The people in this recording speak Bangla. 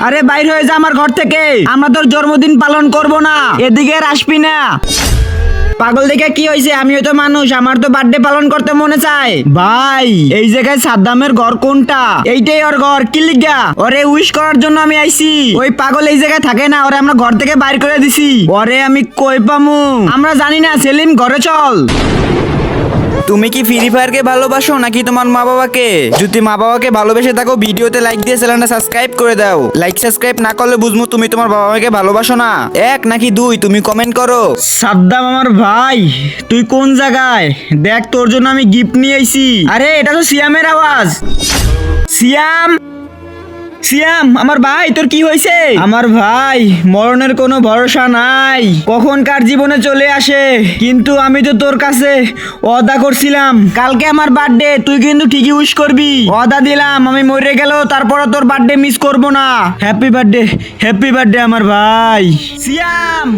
আরে বাইর হয়ে যা আমার ঘর থেকে, আমরা তোর জন্মদিন পালন করব না, এদিকে আর আসবি না। পাগল দেখে কি হয়েছে? আমিও তো মানুষ, আমার তো বার্থডে পালন করতে মনে চায়। ভাই এই জায়গায় সাদ্দামের ঘর কোনটা? এইটাই ওর ঘর। কি লিগা? ওরে উইশ করার জন্য আমি আইছি। ওই পাগল এই জায়গায় থাকে না, ওরে আমরা ঘর থেকে বাইর করে দিছি। ওরে আমি কই পামু? আমরা জানি না। সেলিম ঘরে চল। তুমি কি ফ্রি ফায়ারকে ভালোবাসো নাকি তোমার মা বাবাকে? যদি মা বাবাকে ভালোবেসে থাকো ভিডিওতে লাইক দিয়ে চ্যানেলটা সাবস্ক্রাইব করে দাও। লাইক সাবস্ক্রাইব না করলে বুঝবো তুমি তোমার বাবা মাকে ভালোবাসো না। 1 নাকি 2 তুমি কমেন্ট করো। সাদ্দাম আমার ভাই, তুই কোন জায়গায়? দেখ তোর জন্য আমি গিফট নিয়ে আইছি। আরে এটা তো সিয়ামের আওয়াজ। সিয়াম, সিয়াম আমার ভাই, তোর কি হয়েছে? আমার ভাই মরণের কোনো ভরসা নাই, কখন কার জীবনে চলে আসে। কিন্তু আমি তো তোর কাছে ওয়াদা করছিলাম কালকে আমার বার্থডে, তুই কিন্তু ঠিকই উইশ করবি। ওয়াদা দিলাম আমি মরে গেলেও তারপরে তোর বার্থডে মিস করব না। হ্যাপি বার্থডে, হ্যাপি বার্থডে আমার ভাই সিয়াম।